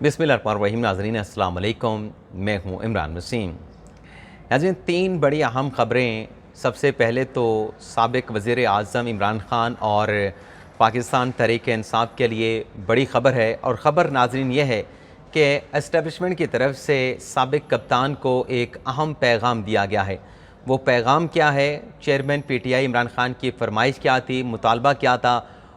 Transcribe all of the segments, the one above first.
बिस्मिल्लाहिर्रहमानिर्रहीम। नाज़रीन अस्सलाम वालेकुम, मैं हूँ इमरान वसीम। नाज़रीन, तीन बड़ी अहम ख़बरें। सबसे पहले तो साबिक़ वज़ीर आज़म इमरान ख़ान और पाकिस्तान तहरीक-ए-इंसाफ़ के लिए बड़ी ख़बर है, और ख़बर नाज़रीन ये है कि एस्टेब्लिशमेंट की तरफ से साबिक़ कप्तान को एक अहम पैगाम दिया गया है। वो पैगाम क्या है? चेयरमैन PTI इमरान ख़ान की फ़रमाइश क्या थी, मुतालबा क्या था,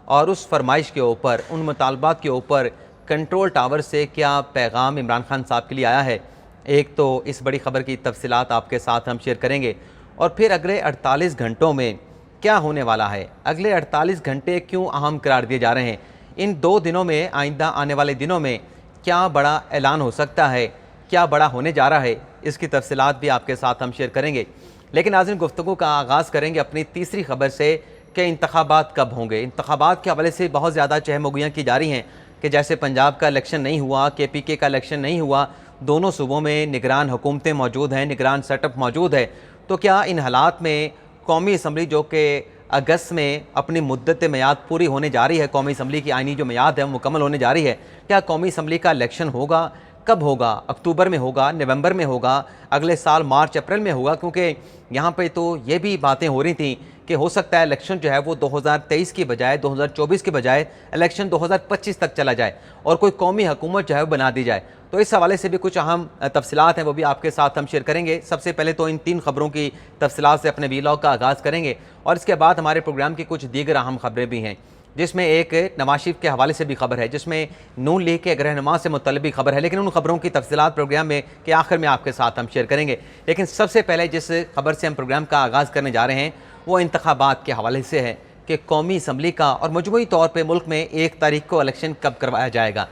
और उस फरमाइश के ऊपर, उन मुतालबात के ऊपर कंट्रोल टावर से क्या पैगाम इमरान खान साहब के लिए आया है। एक तो इस बड़ी ख़बर की तफसीलात आपके साथ हम शेयर करेंगे, और फिर अगले 48 घंटों में क्या होने वाला है, अगले 48 घंटे क्यों अहम करार दिए जा रहे हैं, इन 2 दिनों में, आइंदा आने वाले दिनों में क्या बड़ा ऐलान हो सकता है, क्या बड़ा होने जा रहा है, इसकी तफसीलात भी आपके साथ हम शेयर करेंगे। लेकिन नाज़रीन, गुफ्तगू का आगाज़ करेंगे अपनी तीसरी ख़बर से कि इंतखाबात कब होंगे। इंतखाबात के हवाले से बहुत ज़्यादा चहमगोइयाँ की जा रही हैं कि जैसे पंजाब का इलेक्शन नहीं हुआ, KPK का इलेक्शन नहीं हुआ, दोनों सूबों में निगरान हुकूमतें मौजूद हैं, निगरान सेटअप मौजूद है, तो क्या इन हालात में कौमी असम्बली जो कि अगस्त में अपनी मुद्दत मियाद पूरी होने जा रही है, कौमी असम्बली की आइनी जो मियाद है वो मुकम्मल होने जा रही है, क्या कौमी असम्बली का इलेक्शन होगा? कब होगा? अक्टूबर में होगा, नवंबर में होगा, अगले साल मार्च अप्रैल में होगा? क्योंकि यहाँ पे तो ये भी बातें हो रही थी कि हो सकता है इलेक्शन जो है वो 2023 की बजाय, 2024 के बजाय इलेक्शन 2025 तक चला जाए और कोई कौमी हुकूमत जो है वो बना दी जाए। तो इस हवाले से भी कुछ अहम तफसीलात हैं, वो भी आपके साथ हम शेयर करेंगे। सबसे पहले तो इन 3 खबरों की तफसीलात से अपने वीलॉग का आगाज़ करेंगे, और इसके बाद हमारे प्रोग्राम की कुछ दीगर अहम खबरें भी हैं, जिसमें एक नवाज शरीफ के हवाले से भी खबर है, जिसमें नून लीग के रहनुमा से मुतल्लिक़ भी खबर है, लेकिन उन खबरों की तफसीलात प्रोग्राम में के आखिर में आपके साथ हम शेयर करेंगे। लेकिन सबसे पहले जिस खबर से हम प्रोग्राम का आगाज़ करने जा रहे हैं वो इंतखाबात के हवाले से है कि कौमी असम्बली का और मजमूई तौर पर मुल्क में 1 तारीख को इलेक्शन कब करवाया जाएगा।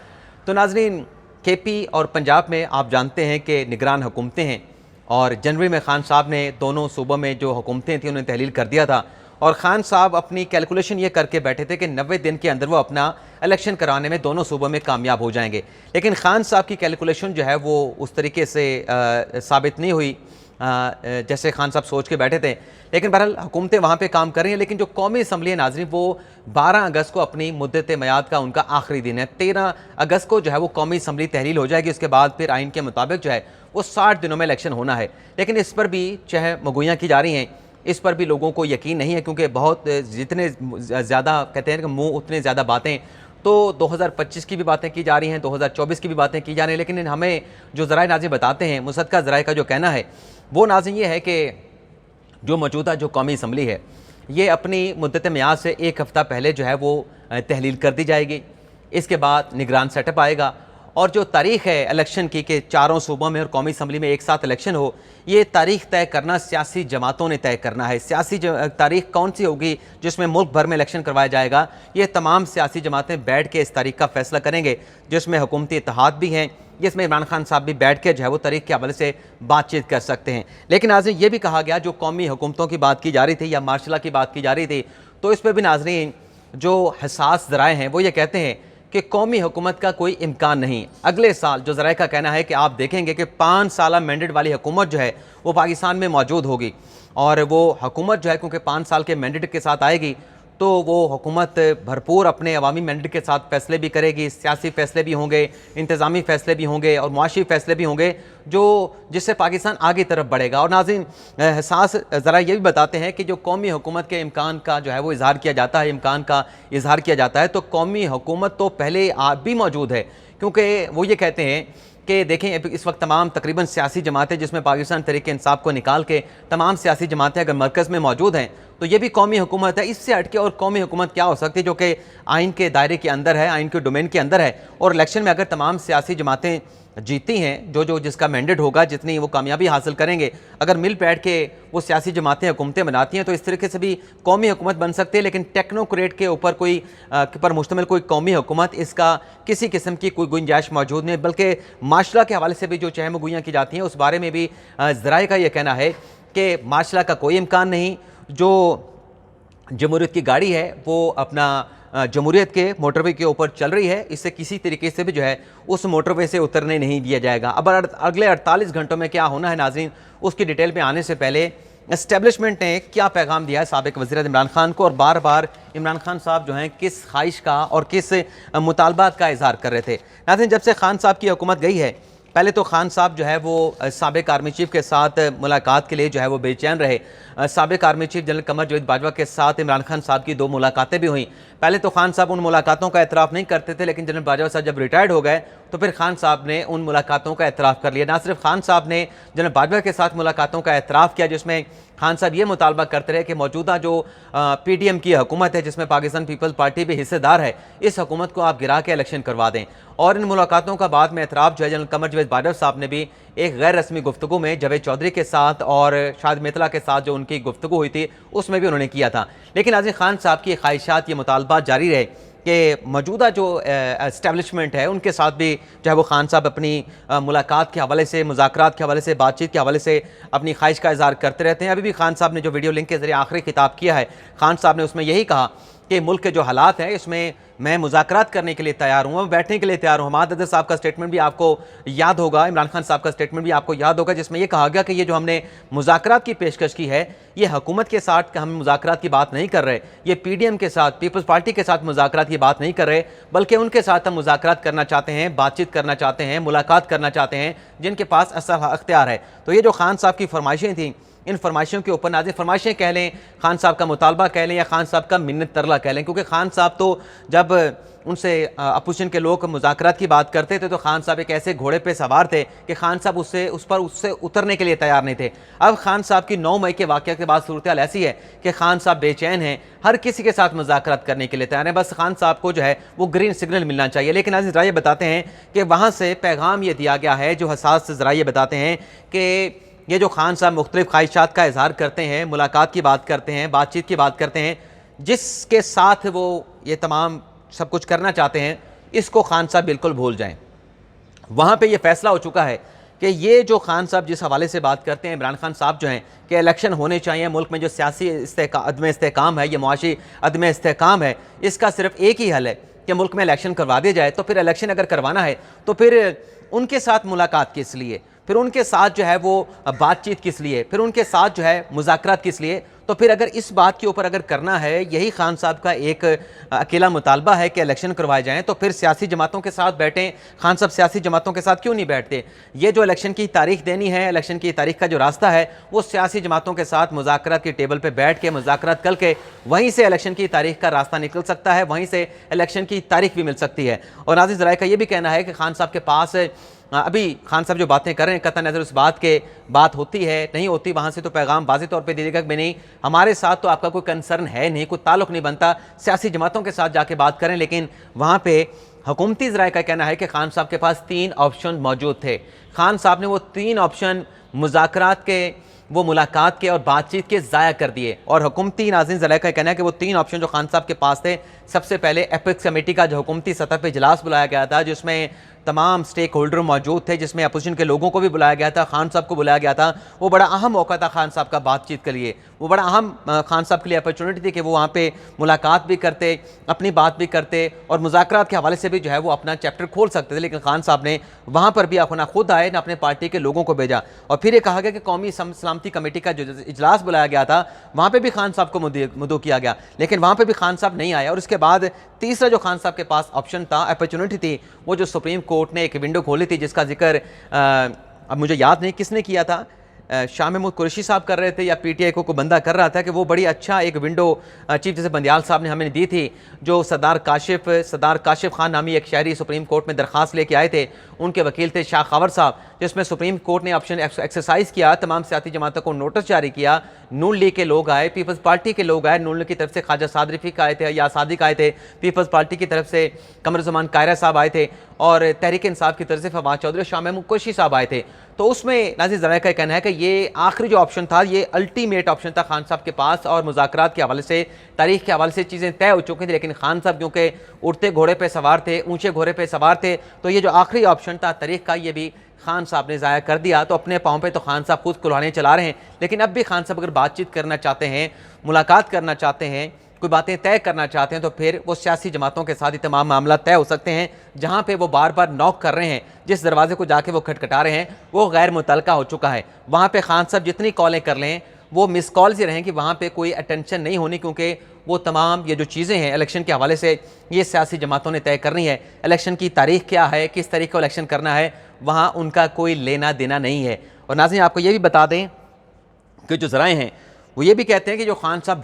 तो नाज़रीन, KP और पंजाब में आप जानते हैं कि निगरान हुकूमतें हैं, और जनवरी में खान साहब ने दोनों सूबों में जो हुकूमतें थी उन्हें तहलील कर दिया था, और खान साहब अपनी कैलकुलेशन ये करके बैठे थे कि 90 दिन के अंदर वो अपना इलेक्शन कराने में दोनों सूबों में कामयाब हो जाएंगे। लेकिन खान साहब की कैलकुलेशन जो है वो उस तरीके से साबित नहीं हुई जैसे खान साहब सोच के बैठे थे। लेकिन बहरहाल हुकूमतें वहाँ पे काम कर रही हैं, लेकिन जो कौमी असम्बली है नाज़रीन, वो 12 अगस्त को अपनी मुद्दत मियाद का उनका आखिरी दिन है। 13 अगस्त को जो है वो कौमी असम्बली तहलील हो जाएगी। उसके बाद फिर आइन के मुताबिक जो है वो 60 दिनों में इलेक्शन होना है। लेकिन इस पर भी चहमगोइयाँ की जा रही हैं, इस पर भी लोगों को यकीन नहीं है, क्योंकि बहुत जितने ज़्यादा कहते हैं कि मुँह उतने ज़्यादा बातें। तो 2025 की भी बातें की जा रही हैं, 2024 की भी बातें की जा रही हैं, लेकिन हमें जो ज़राए नाज़रीन बताते हैं, मुसद्दक़ा ज़राए का जो कहना है वो नाज़रीन ये है कि जो मौजूदा जो कौमी असम्बली है ये अपनी मुद्दत मियाद से 1 हफ़्ता पहले जो है वो तहलील कर दी जाएगी। इसके बाद निगरान सेटअप आएगा, और जो तारीख़ है इलेक्शन की कि चारों सूबों में और कौमी असम्बली में एक साथ इलेक्शन हो, ये तारीख़ तय करना सियासी जमातों ने तय करना है। सियासी तारीख़ कौन सी होगी जिसमें मुल्क भर में इलेक्शन करवाया जाएगा, ये तमाम सियासी जमातें बैठ के इस तारीख़ का फ़ैसला करेंगे, जिसमें हुकूमती इत्तेहाद भी हैं, जिसमें इमरान खान साहब भी बैठ के जो है वो तारीख़ के हवाले से बातचीत कर सकते हैं। लेकिन नाज़रीन, ये भी कहा गया, जो कौमी हुकूमतों की बात की जा रही थी या मार्शल लॉ की बात की जा रही थी, तो इस पर भी नाज़रीन जो हसास ज़राए हैं वो ये कहते हैं कि कौमी हुकूमत का कोई इम्कान नहीं। अगले साल जो ज़राए का कहना है कि आप देखेंगे कि 5 साला मैंडेट वाली हुकूमत जो है वो पाकिस्तान में मौजूद होगी, और वो हुकूमत जो है क्योंकि 5 साल के मैंडेट के साथ आएगी, तो वो हुकूमत भरपूर अपने अवामी मैंडेट के साथ फ़ैसले भी करेगी। सियासी फ़ैसले भी होंगे, इंतज़ामी फ़ैसले भी होंगे, और मुआशी फ़ैसले भी होंगे, जो जिससे पाकिस्तान आगे तरफ बढ़ेगा। और नाज़रीन, हसास ज़रा ये भी बताते हैं कि जो कौमी हुकूमत के इम्कान का जो है वो इज़हार किया जाता है, इम्कान का इज़हार किया जाता है, तो कौमी हुकूमत तो पहले भी मौजूद है, क्योंकि वो ये कहते हैं कि देखें इस वक्त तमाम तकरीबन सियासी जमातें, जिसमें पाकिस्तान तहरीक-ए-इंसाफ को निकाल के तमाम सियासी जमातें अगर मरकज़ में मौजूद हैं, तो ये भी कौमी हुकूमत है। इससे हट के और कौमी हुकूमत क्या हो सकती है जो कि आइन के दायरे के अंदर है, आइन के डोमेन के अंदर है, और इलेक्शन में अगर तमाम सियासी जमातें जीती हैं, जो जिसका मैंडेट होगा, जितनी वो कामयाबी हासिल करेंगे, अगर मिल बैठ के वो सियासी जमातें हुकूमतें बनाती हैं, तो इस तरीके से भी कौमी हुकूमत बन सकती है। लेकिन टेक्नोक्रेट के ऊपर कोई पर मुश्तमिल कोई कौमी हुकूमत, इसका किसी किस्म की कोई गुंजाइश मौजूद नहीं। बल्कि माशरा के हवाले से भी जो चहमगोइयाँ की जाती हैं, उस बारे में भी ज़राए का यह कहना है कि माशरा का कोई इम्कान नहीं। जो जमहूरियत की गाड़ी है वो अपना जमहूरियत के मोटरवे के ऊपर चल रही है, इससे किसी तरीके से भी जो है उस मोटरवे से उतरने नहीं दिया जाएगा। अब अगले 48 घंटों में क्या होना है नाज़रीन, उसकी डिटेल में आने से पहले इस्टेब्लिशमेंट ने क्या पैगाम दिया है साबिक वज़ीर इमरान खान को, और बार बार इमरान खान साहब जो हैं किस ख्वाहिश का और किस मुतालबात का इजहार कर रहे थे। नाज़रीन, जब से खान साहब की हुकूमत गई है, पहले तो खान साहब जो है वो साबिक आर्मी चीफ के साथ मुलाकात के लिए जो है वो बेचैन रहे। साबिक army chief general Qamar Javed Bajwa के साथ इमरान खान साहब की 2 मुलाकातें भी हुई। पहले तो खान साहब उन मुलाकातों का एतराफ़ नहीं करते थे, लेकिन जनरल बाजवा साहब जब रिटायर्ड हो गए तो फिर खान साहब ने उन मुलाकातों का एतराफ़ कर लिया। ना सिर्फ खान साहब ने जनरल बाजवा के साथ मुलाकातों का एतराफ़ किया, जिसमें खान साहब ये मुतालबा करते रहे कि मौजूदा जो PDM की हुकूमत है, जिसमें पाकिस्तान पीपल्स पार्टी भी हिस्सेदार है, इस हुकूमत को आप गिरा के इलेक्शन करवा दें। और इन मुलाकातों का बाद में एतराफ़ जो है जनरल कमर जावेद बाजवा साहब ने भी एक गैर रस्मी गुफ्तगू में जावेद चौधरी के साथ और शाहिद मितला के साथ जो उनकी गुफ्तगू हुई थी उसमें भी उन्होंने किया था। लेकिन आज खान साहब की ख्वाहिशात, ये मुतालबात जारी रहे कि मौजूदा जो एस्टेब्लिशमेंट है उनके साथ भी जो है वो खान साहब अपनी मुलाकात के हवाले से, मुज़ाकरात के हवाले से, बातचीत के हवाले से अपनी ख्वाहिश का इज़हार करते रहते हैं। अभी भी खान साहब ने जो वीडियो लिंक के ज़रिए आखिरी खिताब किया है, खान साहब ने उसमें यही कहा कि मुल्क के जो हालात हैं इसमें मैं मुज़ाकरात करने के लिए तैयार हूँ, मैं बैठने के लिए तैयार हूँ। हमाद अदर साहब का स्टेटमेंट भी आपको याद होगा, इमरान खान साहब का स्टेटमेंट भी आपको याद होगा, जिसमें यह कहा गया कि ये जो हमने मुज़ाकरात की पेशकश की है, ये हुकूमत के साथ हम मुज़ाकरात की बात नहीं कर रहे, ये PDM के साथ, पीपल्स पार्टी के साथ मुज़ाकरात की बात नहीं कर रहे, बल्कि उनके साथ हम मुज़ाकरात करना चाहते हैं, बातचीत करना चाहते हैं, मुलाकात करना चाहते हैं जिनके पास असल अख्तियार है। तो ये जो खान साहब की फरमाइशें थी, इन फरमाइशों के ऊपर नाज़िर फरमाइशें कह लें, खान साहब का मुतालबा कह लें, या खान साहब का मिन्नत तरला कह लें, क्योंकि खान साहब तो जब उनसे अपोजिशन के लोग मुज़ाकरात की बात करते थे तो खान साहब एक ऐसे घोड़े पे सवार थे कि खान साहब उससे उतरने के लिए तैयार नहीं थे। अब खान साहब की 9 मई के वाक़या के बाद सूरत हाल ऐसी है कि खान साहब बेचैन हैं, हर किसी के साथ मुज़ाकरात करने के लिए तैयार हैं, बस खान साहब को जो है वो ग्रीन सिग्नल मिलना चाहिए। लेकिन आज ज़राए बताते हैं कि वहाँ से पैगाम ये दिया गया है, जो हसास ज़राए बताते हैं कि ये जो खान साहब मुख्तलिफ ख्वाहिशात का इजहार करते हैं, मुलाकात की बात करते हैं, बातचीत की बात करते हैं, जिसके साथ वो ये तमाम सब कुछ करना चाहते हैं, इसको खान साहब बिल्कुल भूल जाएं। वहाँ पे ये फैसला हो चुका है कि ये जो खान साहब जिस हवाले से बात करते हैं, इमरान खान साहब जो हैं कि इलेक्शन होने चाहिए, मुल्क में जो सियासी अदम इस्तेहकाम है, ये मुआशी अदम इस्तेहकाम है, इसका सिर्फ एक ही हल है कि मुल्क में इलेक्शन करवा दिया जाए। तो फिर इलेक्शन अगर करवाना है तो फिर उनके साथ मुलाकात किस लिए, फिर उनके साथ जो है वो बातचीत किस लिए, फिर उनके साथ जो है मुज़ाकरात किस लिए। तो फिर अगर इस बात के ऊपर अगर करना है, यही खान साहब का एक अकेला मुतालबा है कि इलेक्शन करवाए जाएं, तो फिर सियासी जमातों के साथ बैठें। खान साहब सियासी जमातों के साथ क्यों नहीं बैठते? ये जो इलेक्शन की तारीख देनी है, इलेक्शन की तारीख का जो रास्ता है, वो सियासी जमातों के साथ मुज़ाकरात की टेबल पर बैठ के मुज़ाकरात करके वहीं से इलेक्शन की तारीख का रास्ता निकल सकता है, वहीं से इलेक्शन की तारीख भी मिल सकती है। और नाज़िर ज़राए का ये भी कहना है कि खान साहब के पास अभी खान साहब जो बातें कर रहे हैं, कतई नज़र उस बात के बात होती है नहीं होती, वहाँ से तो पैगाम वाज़ेह तौर पे दे देगा कि नहीं, हमारे साथ तो आपका कोई कंसर्न है नहीं, कोई ताल्लुक़ नहीं बनता, सियासी जमातों के साथ जाके बात करें। लेकिन वहाँ पे हुकूमती ज़राए का कहना है कि खान साहब के पास 3 ऑप्शन मौजूद थे। खान साहब ने वो 3 ऑप्शन मुज़ाकरात के, वो मुलाकात के और बातचीत के ज़ाया कर दिए। और हुकूमती नाज़रीन ज़राए का कहना है कि वो 3 ऑप्शन जो खान साहब के पास थे, सबसे पहले एपिक्स कमेटी का जो हुकूमती सतह पर इजलास बुलाया गया था, जिसमें तमाम स्टेक होल्डर मौजूद थे, जिसमें अपोजिशन के लोगों को भी बुलाया गया था, खान साहब को बुलाया गया था। वो बड़ा अहम मौका था खान साहब का बातचीत के लिए, वो बड़ा अहम खान साहब के लिए अपॉर्चुनिटी थी कि वो वहाँ पे मुलाकात भी करते, अपनी बात भी करते और मुज़ाकरात के हवाले से भी जो है वो अपना चैप्टर खोल सकते थे। लेकिन खान साहब ने वहाँ पर भी ना खुद आए, ना अपने पार्टी के लोगों को भेजा। और फिर ये कहा गया कि कौमी सलामती कमेटी का जो इजलास बुलाया गया था, वहाँ पर भी खान साहब को मुद्दू किया गया, लेकिन वहाँ पर भी खान साहब नहीं आए। और उसके बाद तीसरा जो खान साहब के पास ऑप्शन था, अपॉर्चुनिटी थी, वो जो सुप्रीम कोर्ट ने एक विंडो खोली थी, जिसका जिक्र अब मुझे याद नहीं किसने किया था, शाह महमूद कुरैशी साहब कर रहे थे या PTI को बंदा कर रहा था, कि वो बड़ी अच्छा एक विंडो चीफ जस्टिस बंदियाल साहब ने हमें दी थी, जो सरदार काशिफ खान नामी एक शहरी सुप्रीम कोर्ट में दरख्वास्त लेके आए थे, उनके वकील थे शाह खबर साहब, जिसमें सुप्रीम कोर्ट ने ऑप्शन एक्सरसाइज किया, तमाम सियासी जमातों को नोटिस जारी किया। नून लीग के लोग आए, पीपल्स पार्टी के लोग आए, नून लीग की तरफ से ख्वाजा साद रफीक आए थे या सादिक आए थे, पीपल्स पार्टी की तरफ से कमरुज़्ज़मान कायरा साहब आए थे, और तहरीक इंसाफ की तरफ से फवाद चौधरी और शाह महमूद कुरैशी साहब आए थे। तो उसमें नाज़िर ज़राए का कहना है कि ये आखिरी जो ऑप्शन था, ये अल्टीमेट ऑप्शन था खान साहब के पास, और मुज़ाकरात के हवाले से, तारीख के हवाले से चीज़ें तय हो चुकी थी। लेकिन खान साहब क्योंकि उड़ते घोड़े पे सवार थे, ऊंचे घोड़े पे सवार थे, तो ये जो आखिरी ऑप्शन था तारीख का, ये भी खान साहब ने ज़ाया कर दिया। तो अपने पाँव पे तो खान साहब खुद कुल्हाड़ियाँ चला रहे हैं, लेकिन अब भी खान साहब अगर बातचीत करना चाहते हैं, मुलाकात करना चाहते हैं, कोई बातें तय करना चाहते हैं, तो फिर वो सियासी जमातों के साथ ही तमाम मामला तय हो सकते हैं। जहाँ पे वो बार बार नॉक कर रहे हैं, जिस दरवाजे को जाके वो खटखटा रहे हैं, वो गैर मुतल्लका हो चुका है। वहाँ पे खान साहब जितनी कॉलें कर लें, वो मिस कॉल्स ही रहें कि वहाँ पे कोई अटेंशन नहीं होनी, क्योंकि वो तमाम ये जो चीज़ें हैं इलेक्शन के हवाले से ये सियासी जमातों ने तय करनी है। इलेक्शन की तारीख क्या है, किस तरीके का इलेक्शन करना है, वहाँ उनका कोई लेना देना नहीं है। और नाज़रीन आपको ये भी बता दें कि जो ज़राए हैं वो ये भी कहते हैं कि जो खान साहब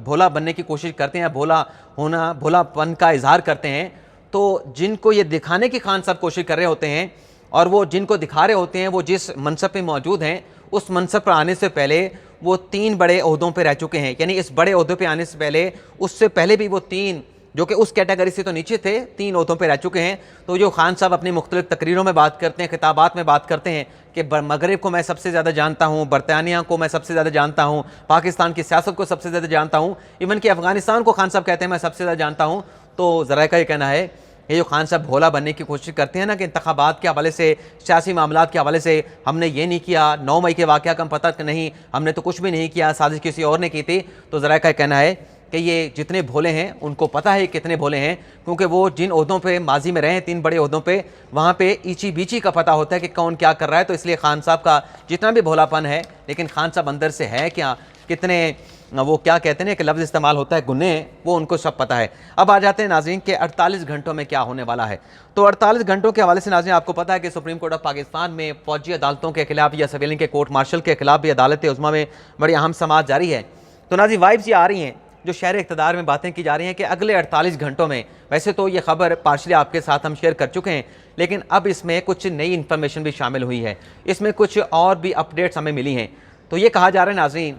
भोला बनने की कोशिश करते हैं, भोलापन का इजहार करते हैं, तो जिनको ये दिखाने की खान साहब कोशिश कर रहे होते हैं और वो जिनको दिखा रहे होते हैं वो जिस मनसब पे मौजूद हैं उस मनसब पर आने से पहले वो 3 बड़े ओहदों पे रह चुके हैं। यानी इस बड़े ओहदे पे आने से पहले, उससे पहले भी वो 3 जो कि उस कैटेगरी से तो नीचे थे, 3 ओहदों पे रह चुके हैं। तो जो खान साहब अपनी मुख्तलिफ तकरीरों में बात करते हैं, खिताबात में बात करते हैं कि मगरब को मैं सबसे ज़्यादा जानता हूँ, बरतानिया को मैं सबसे ज़्यादा जानता हूँ, पाकिस्तान की सियासत को सबसे ज़्यादा जानता हूँ, इवन कि अफगानिस्तान को खान साहब कहते हैं मैं सबसे ज़्यादा जानता हूँ। तो ज़रा का ये कहना है ये जो खान साहब भोला बनने की कोशिश करते हैं ना कि इंतखाबात के हवाले से, सियासी मामलात के हवाले से हमने ये नहीं किया, 9 मई के वाक़या का पता नहीं, हमने तो कुछ भी नहीं किया, साजिश किसी और ने की थी। तो ज़रा का कहना है कि ये जितने भोले हैं उनको पता है कितने भोले हैं, क्योंकि वो जिन ओहदों पे माजी में रहे हैं 3 बड़े ओहदों पे, वहाँ पे ईची बीची का पता होता है कि कौन क्या कर रहा है। तो इसलिए खान साहब का जितना भी भोलापन है, लेकिन खान साहब अंदर से है क्या, कितने वो क्या कहते हैं ना, कि लफ्ज़ इस्तेमाल होता है गुन्हे, वो उनको सब पता है। अब आ जाते हैं नाज़रीन के 48 घंटों में क्या होने वाला है। तो 48 घंटों के हवाले से नाज़रीन आपको पता है कि सुप्रीम कोर्ट ऑफ पाकिस्तान में फौजी अदालतों के खिलाफ या सिविलियन के कोर्ट मार्शल के खिलाफ भी अदालत उज़्मा में बड़ी अहम समाअत जारी है। तो नाज़रीन वाइब्स ये आ रही हैं, जो शहर इक़्तिदार में बातें की जा रही हैं कि अगले 48 घंटों में, वैसे तो ये खबर पार्शली आपके साथ हम शेयर कर चुके हैं, लेकिन अब इसमें कुछ नई इन्फॉर्मेशन भी शामिल हुई है, इसमें कुछ और भी अपडेट्स हमें मिली हैं। तो ये कहा जा रहा है नाज़रीन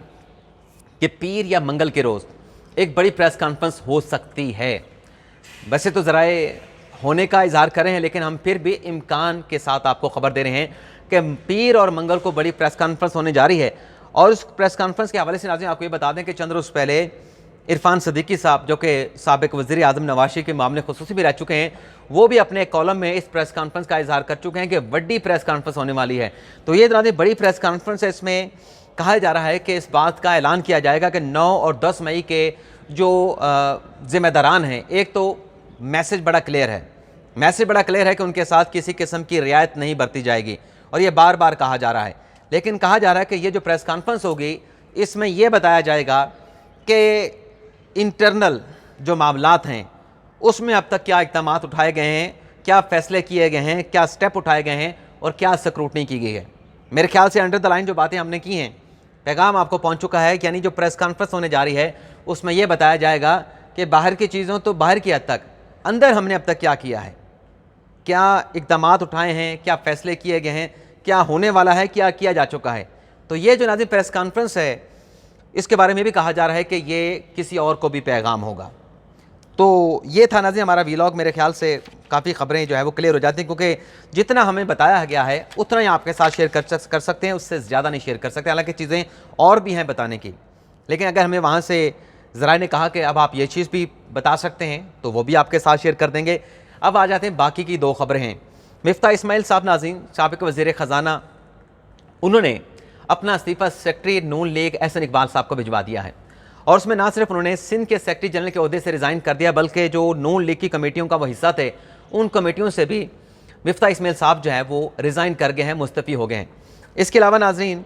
कि पीर या मंगल के रोज़ एक बड़ी प्रेस कॉन्फ्रेंस हो सकती है। वैसे तो ज़राए होने का इजहार कर रहे हैं, लेकिन हम फिर भी इम्कान के साथ आपको खबर दे रहे हैं कि पीर और मंगल को बड़ी प्रेस कॉन्फ्रेंस होने जा रही है। और उस प्रेस कॉन्फ्रेंस के हवाले से नाज़रीन आपको ये बता दें कि चंद रोज़ पहले इरफान सदीकी साहब, जो कि साबिक वज़ीर आज़म नवाज शरीफ के मामले खुसूसी भी रह चुके हैं, वो भी अपने कॉलम में इस प्रेस कॉन्फ्रेंस का इजहार कर चुके हैं कि बड़ी प्रेस कॉन्फ्रेंस होने वाली है। तो ये नाज़रीन बड़ी प्रेस कॉन्फ्रेंस है, इसमें कहा जा रहा है कि इस बात का ऐलान किया जाएगा कि 9 और 10 मई के जो ज़िम्मेदारान हैं, एक तो मैसेज बड़ा क्लियर है कि उनके साथ किसी किस्म की रियायत नहीं बरती जाएगी, और ये बार बार कहा जा रहा है। लेकिन कहा जा रहा है कि ये जो प्रेस कॉन्फ्रेंस होगी इसमें यह बताया जाएगा कि इंटरनल जो मामलात हैं उसमें अब तक क्या इक़दाम उठाए गए हैं, क्या फ़ैसले किए गए हैं, क्या स्टेप उठाए गए हैं और क्या स्क्रूटनी की गई है। मेरे ख्याल से अंडर द लाइन जो बातें हमने की हैं, पैगाम आपको पहुंच चुका है। यानी जो प्रेस कॉन्फ्रेंस होने जा रही है उसमें यह बताया जाएगा कि बाहर की चीज़ों तो बाहर की हद तक, अंदर हमने अब तक क्या किया है, क्या इक़दाम उठाए हैं, क्या फ़ैसले किए गए हैं, क्या होने वाला है, क्या किया जा चुका है। तो ये जो नाज़रीन प्रेस कॉन्फ्रेंस है इसके बारे में भी कहा जा रहा है कि ये किसी और को भी पैगाम होगा। तो ये था नाज़रीन हमारा वीलॉग। मेरे ख्याल से काफ़ी ख़बरें जो है वो क्लियर हो जाती हैं, क्योंकि जितना हमें बताया गया है उतना ही आपके साथ शेयर कर सकते हैं, उससे ज़्यादा नहीं शेयर कर सकते। हालांकि चीज़ें और भी हैं बताने की, लेकिन अगर हमें वहाँ से ज़राए ने कहा कि अब आप ये चीज़ भी बता सकते हैं तो वो भी आपके साथ शेयर कर देंगे। अब आ जाते हैं बाकी की 2 खबरें हैं। मिफ्ता इस्माइल साहब नाज़रीन साबिक़ वज़ीर ख़ज़ाना, उन्होंने अपना इस्तीफ़ा सेक्रेटरी नून लीग एहसन इकबाल साहब को भिजवा दिया है, और उसमें ना सिर्फ उन्होंने सिंध के सेक्रेटरी जनरल के ओहदे से रिज़ाइन कर दिया, बल्कि जो नून लीग की कमेटियों का वो हिस्सा थे उन कमेटियों से भी मिफ्ता इस्माइल साहब जो है वो रिज़ाइन कर गए हैं, मुस्तफ़ी हो गए हैं। इसके अलावा नाज़रीन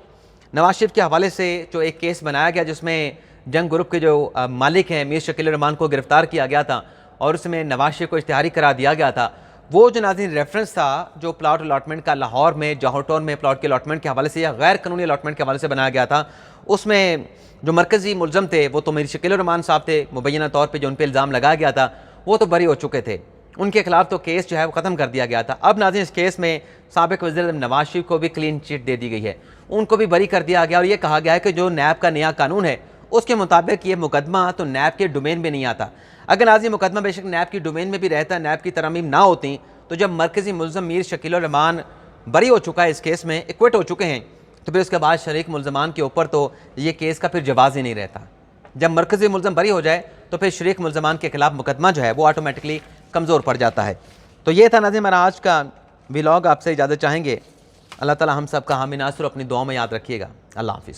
नवाज शरीफ के हवाले से जो एक केस बनाया गया जिसमें जंग ग्रुप के जो मालिक हैं मीर शकील रहमान को गिरफ़्तार किया गया था और उसमें नवाज शरीफ को इश्तिहारी करार दिया गया था, वो जो नाज़रीन रेफरेंस था जो प्लाट अलॉटमेंट का लाहौर में जौहर टाउन में प्लाट के अलॉटमेंट के हवाले से या गैर कानूनी अलॉटमेंट के हवाले से बनाया गया था, उसमें जो मरकज़ी मुलज़म थे वो तो मीर शकील रहमान साहब थे। मुबैना तौर पे जो उन पर इल्ज़ाम लगाया गया था वो तो बरी हो चुके थे, उनके खिलाफ तो केस जो है वो ख़त्म कर दिया गया था। अब नाज़रीन इस केस में साबिक़ वज़ीर नवाज शरीफ को भी क्लीन चिट दे दी गई है, उनको भी बरी कर दिया गया, और ये कहा गया है कि जो नैब का नया कानून है उसके मुताबिक ये मुकदमा तो नैब के डोमेन में नहीं आता। अगर नाज़रीन मुकदमा बेशक नैब की डोमेन में भी रहता, नैब की तरमीम ना होती, तो जब मरकज़ी मुलज़म मीर शकील रहमान बरी हो चुका है, इस केस में एक्विट हो चुके हैं, तो फिर उसके बाद शरीक मुलज़मान के ऊपर तो ये केस का फिर जवाज़ ही नहीं रहता। जब मरकज़ी मुलज़म बरी हो जाए तो फिर शरीक मुलज़मान के खिलाफ मुकदमा जो है वो ऑटोमेटिकली कमज़ोर पड़ जाता है। तो ये था नाज़रीन हमारा आज का व्लॉग। आपसे इजाज़त चाहेंगे। अल्लाह ताला हम सब का हामी नासर अपनी दुआ में याद रखिएगा। अल्लाह हाफ़िज़।